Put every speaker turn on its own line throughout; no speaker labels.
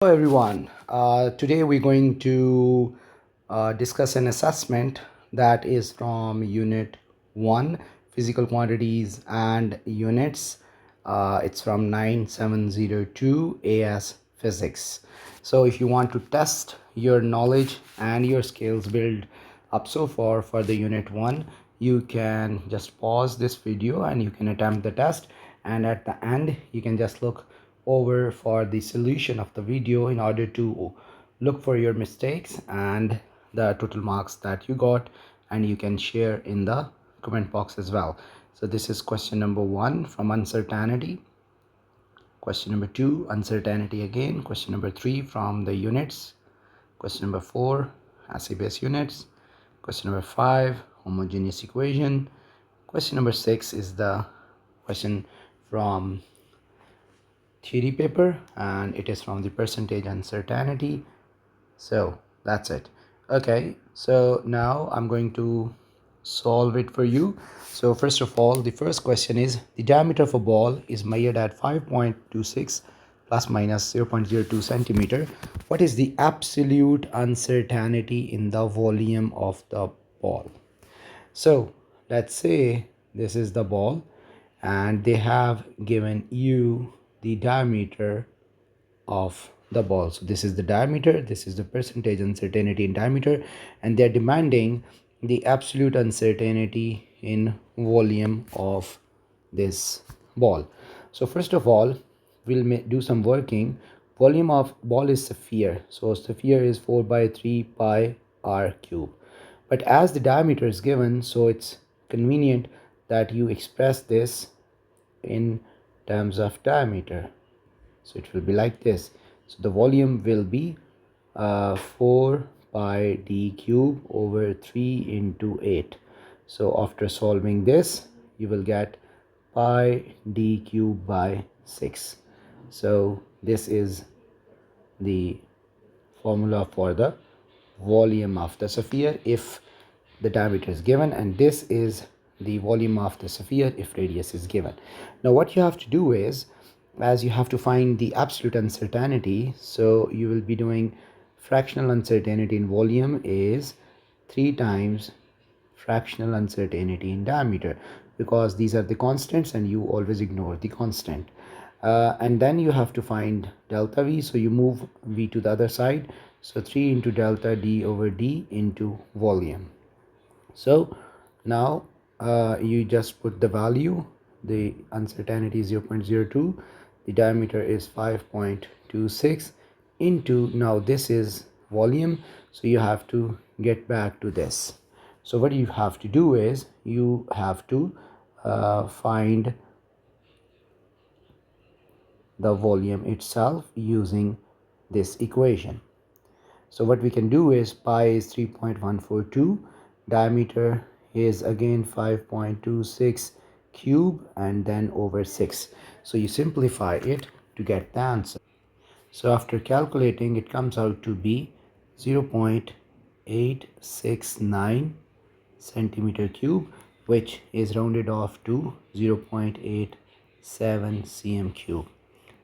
Hello everyone. Today we're going to discuss an assessment that is from Unit 1, Physical Quantities and Units. It's from 9702 AS Physics. So if you want to test your knowledge and your skills build up so far for the Unit 1, you can just pause this video and you can attempt the test, and at the end you can just look over for the solution of the video in order to look for your mistakes and the total marks that you got, and you can share in the comment box as well. So this is question number 1 from uncertainty, question number 2 uncertainty again, question number 3 from the units, question number 4 assay based units, question number 5 homogeneous equation, question number 6 is the question from theory paper, and it is from the percentage uncertainty. So that's it. Okay, so now I'm going to solve it for you. So first of all, the first question is the diameter of a ball is measured at 5.26 plus minus 0.02 centimeter. What is the absolute uncertainty in the volume of the ball? So let's say this is the ball and they have given you the diameter of the ball. So this is the diameter, this is the percentage uncertainty in diameter, and they're demanding the absolute uncertainty in volume of this ball. So first of all, we'll do some working. Volume of ball is sphere, so sphere is 4 by 3 pi r cube. But as the diameter is given, so it's convenient that you express this in terms of diameter. So it will be like this. So the volume will be 4 pi d cube over 3 into 8. So after solving this, you will get pi d cube by 6. So this is the formula for the volume of the sphere if the diameter is given, and this is the volume of the sphere if radius is given. Now what you have to do is, as you have to find the absolute uncertainty, so you will be doing fractional uncertainty in volume is 3 times fractional uncertainty in diameter, because these are the constants and you always ignore the constant. And then you have to find delta v, so you move v to the other side, so 3 into delta d over d into volume. So now you just put the value. The uncertainty is 0.02, the diameter is 5.26 into, now this is volume, so you have to get back to this. So what you have to do is you have to find the volume itself using this equation. So what we can do is pi is 3.142, diameter is again 5.26 cube, and then over 6. So you simplify it to get the answer. So after calculating, it comes out to be 0.869 centimeter cube, which is rounded off to 0.87 cm cube.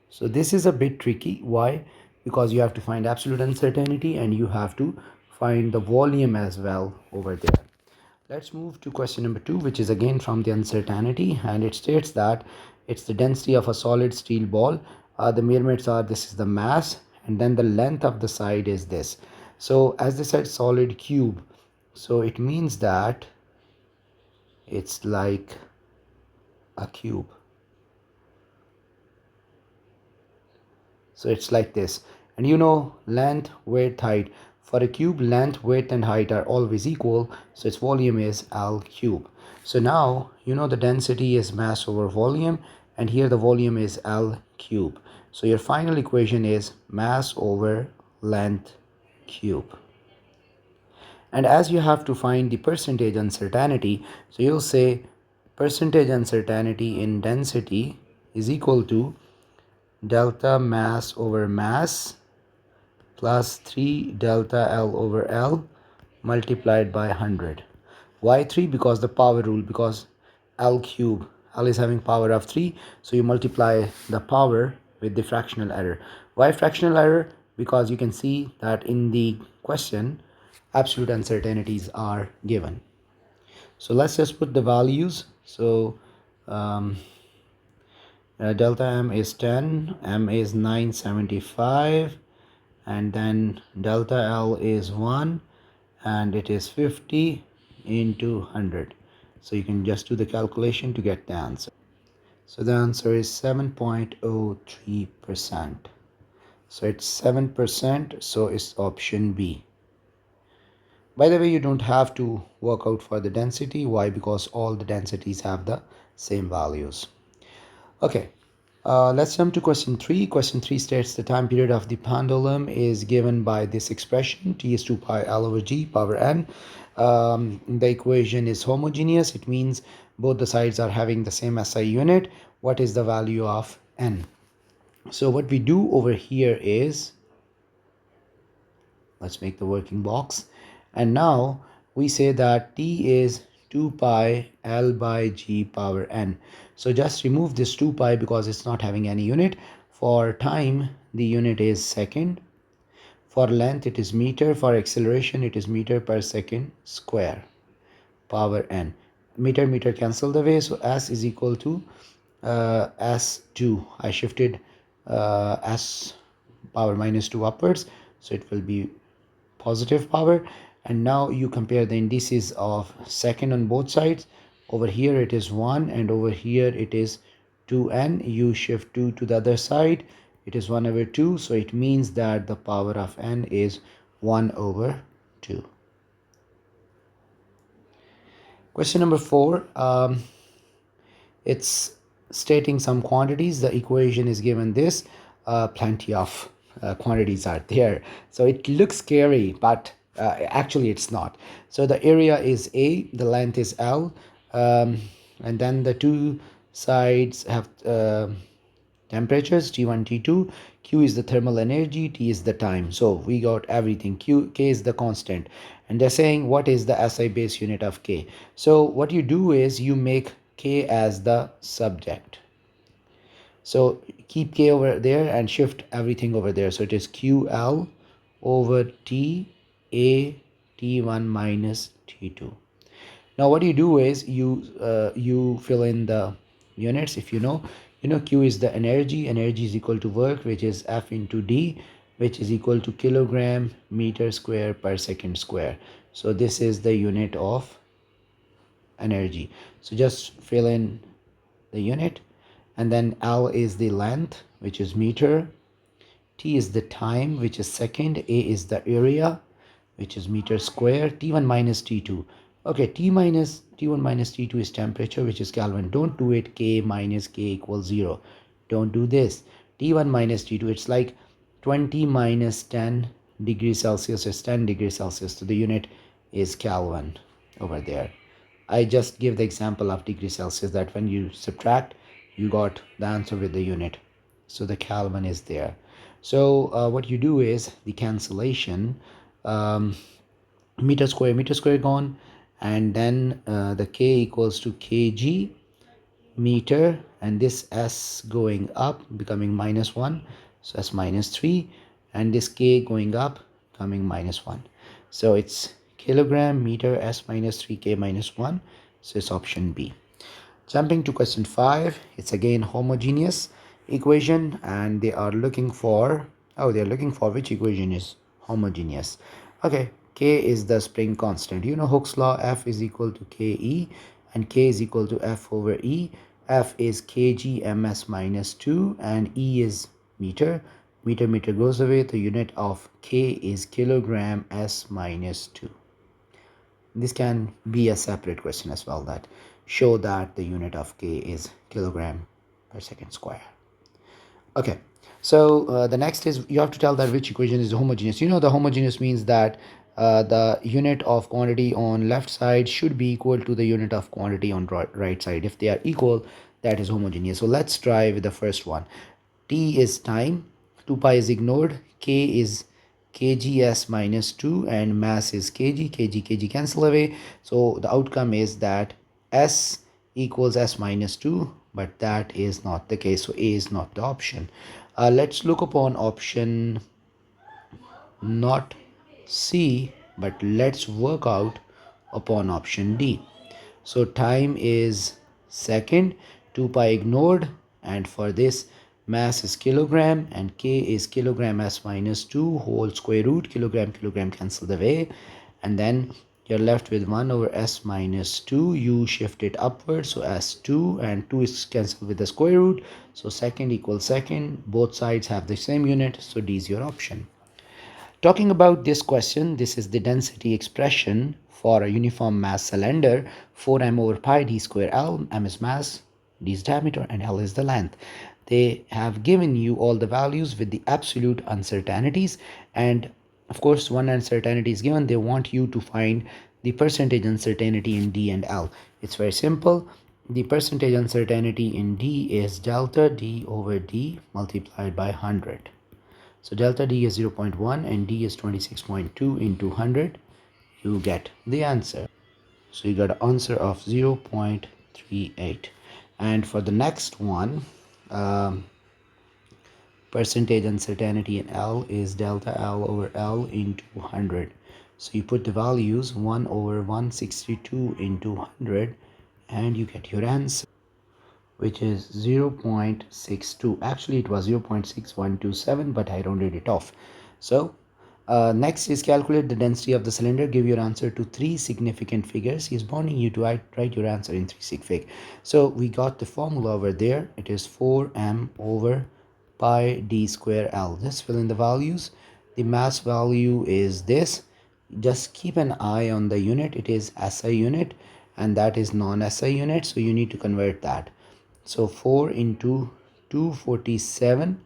So this is a bit tricky. Why? Because you have to find absolute uncertainty and you have to find the volume as well over there. Let's move to question number 2, which is again from the uncertainty, and it states that it's the density of a solid steel ball. The measurements are, this is the mass, and then the length of the side is this. So as they said solid cube, so it means that it's like a cube. So it's like this, and you know length, width, height. For a cube, length, width and height are always equal, so its volume is L cube. So now you know the density is mass over volume, and here the volume is L cube. So your final equation is mass over length cube. And as you have to find the percentage uncertainty, so you'll say percentage uncertainty in density is equal to delta mass over mass plus 3 delta L over L multiplied by 100. Why 3? Because the power rule, because L cube, L is having power of 3, so you multiply the power with the fractional error. Why fractional error? because you can see that in the question absolute uncertainties are given. So let's just put the values. So um, delta m is 10, m is 975, and then delta L is 1, and it is 50 into 100. So you can just do the calculation to get the answer. So the answer is 7.03%. So it's 7%, so it's option B. By the way, you don't have to work out for the density. Why? Because all the densities have the same values. Okay, let's jump to question 3. Question 3 states the time period of the pendulum is given by this expression, T is 2 pi L over G power n. The equation is homogeneous. It means both the sides are having the same SI unit. What is the value of n? So what we do over here is, let's make the working box. And now we say that T is 2 pi L by G power n. So just remove this 2 pi because it's not having any unit. For time, the unit is second. For length, it is meter. For acceleration, it is meter per second square power n. Meter cancel the way, so S is equal to S2. I shifted S power minus 2 upwards, so it will be positive power. And now you compare the indices of second on both sides. Over here it is 1, and over here it is 2n. You shift 2 to the other side, it is 1 over 2, so it means that the power of n is 1 over 2. Question number 4, it's stating some quantities. The equation is given this. Plenty of quantities are there, so it looks scary, but actually it's not. So the area is A, the length is L, and then the two sides have temperatures T1, T2. Q is the thermal energy, T is the time. So we got everything. K is the constant, and they're saying what is the SI base unit of K. So what you do is you make K as the subject. So keep K over there and shift everything over there. So it is QL over T A T1 minus T2. Now what you do is you fill in the units. If you know Q is the energy. Energy is equal to work, which is F into D, which is equal to kilogram meter square per second square. So this is the unit of energy. So just fill in the unit, and then L is the length, which is meter. T is the time, which is second. A is the area, which is meter square. T1 minus T2. Okay, T1 minus T2 is temperature, which is Kelvin. Don't do it K minus K equals 0. Don't do this. T1 minus T2, it's like 20 minus 10 degrees Celsius is 10 degrees Celsius. So the unit is Kelvin over there. I just give the example of degree Celsius, that when you subtract, you got the answer with the unit. So the Kelvin is there. So what you do is the cancellation, meter square gone, and then the K equals to kg meter, and this S going up becoming minus 1, so S minus 3, and this K going up coming minus 1. So it's kilogram meter S minus 3 K minus 1. So it's option B. Jumping to question 5, it's again homogeneous equation, and they are looking for which equation is homogeneous. Okay, K is the spring constant. You know Hooke's law, F is equal to KE, and K is equal to F over E. F is kg ms minus 2, and E is meter. Meter goes away. The unit of K is kilogram S minus 2. This can be a separate question as well, that show that the unit of K is kilogram per second square. Okay, so the next is you have to tell that which equation is homogeneous. The homogeneous means that the unit of quantity on left side should be equal to the unit of quantity on right side. If they are equal, that is homogeneous. So let's try with the first one. T is time, 2 pi is ignored, K is kgs minus 2, and mass is kg cancel away. So the outcome is that S equals S minus 2, but that is not the case. So A is not the option. Let's look upon option not C, but let's work out upon option D. So time is second, 2 pi ignored, and for this mass is kilogram and K is kilogram s minus 2 whole square root. Kilogram kilogram cancel away, and then you're left with 1 over s minus 2. You shift it upward, so s2, and 2 is cancelled with the square root, so second equals second. Both sides have the same unit, so D is your option. Talking about this question, this is the density expression for a uniform mass cylinder. 4m over pi d square L. M is mass, d is diameter, and L is the length. They have given you all the values with the absolute uncertainties, and of course one uncertainty is given. They want you to find the percentage uncertainty in D and L. It's very simple. The percentage uncertainty in D is delta D over D multiplied by 100. So delta D is 0.1 and D is 26.2 into 100. You get the answer. So you got an answer of 0.38. And for the next one, percentage uncertainty in L is delta L over L into 100. So you put the values 1 over 162 into 100 and you get your answer, which is 0.62. Actually it was 0.6127, but I rounded it off. So next is calculate the density of the cylinder. Give your answer to three significant figures. He's wanting you to write your answer in three sig fig. So we got the formula over there. It is 4m over pi d square L. Just fill in the values. The mass value is this. Just keep an eye on the unit. It is SI unit and that is non-SI unit, so you need to convert that. So 4 into 247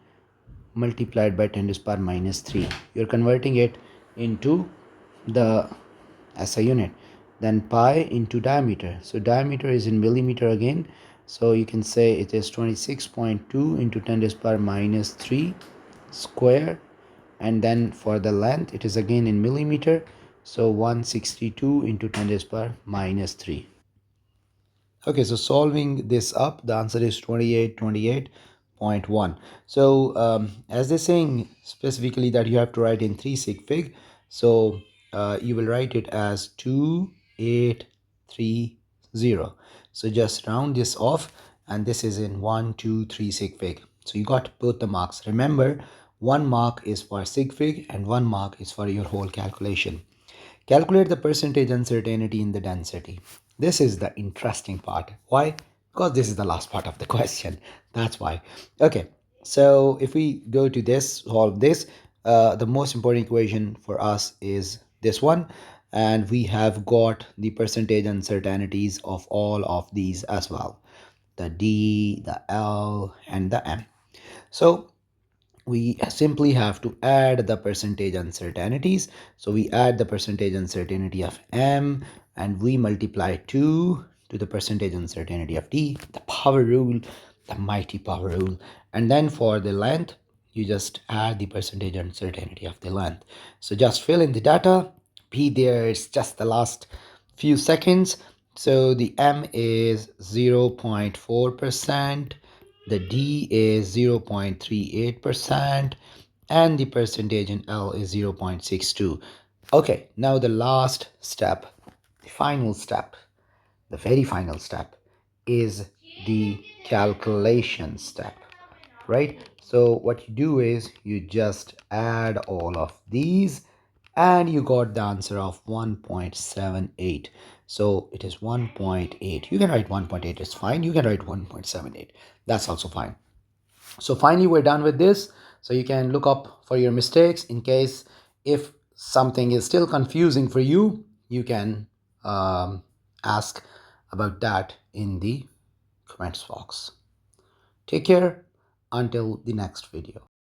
multiplied by 10 to the power minus 3. You're converting it into the SI unit. Then pi into diameter. So diameter is in millimeter again. So you can say it is 26.2 into 10 to the power minus 3 square. And then for the length, it is again in millimeter. So 162 into 10 to the power minus 3. Okay, so solving this up, the answer is 2828.1. So as they're saying specifically that you have to write in 3 sig fig, so you will write it as 2830. So just round this off, and this is in 123 sig fig. So you got both the marks. Remember, 1 mark is for sig fig and 1 mark is for your whole calculation. Calculate the percentage uncertainty in the density. This is the interesting part. Why? Because this is the last part of the question. That's why. Okay, so if we go to this, solve this, the most important equation for us is this one. And we have got the percentage uncertainties of all of these as well. The D, the L, and the M. So we simply have to add the percentage uncertainties. So we add the percentage uncertainty of M and we multiply 2 to the percentage uncertainty of D, the power rule, the mighty power rule. And then for the length, you just add the percentage uncertainty of the length. So just fill in the data. Be there, it's just the last few seconds. So the M is 0.4%. The D is 0.38% and the percentage in L is 0.62. Okay, now the last step, the final step, the very final step is the calculation step, right? So what you do is you just add all of these and you got the answer of 1.78. So it is 1.8. You can write 1.8, it's fine. You can write 1.78. That's also fine. So finally we're done with this. So you can look up for your mistakes in case if something is still confusing for you, you can ask about that in the comments box. Take care until the next video.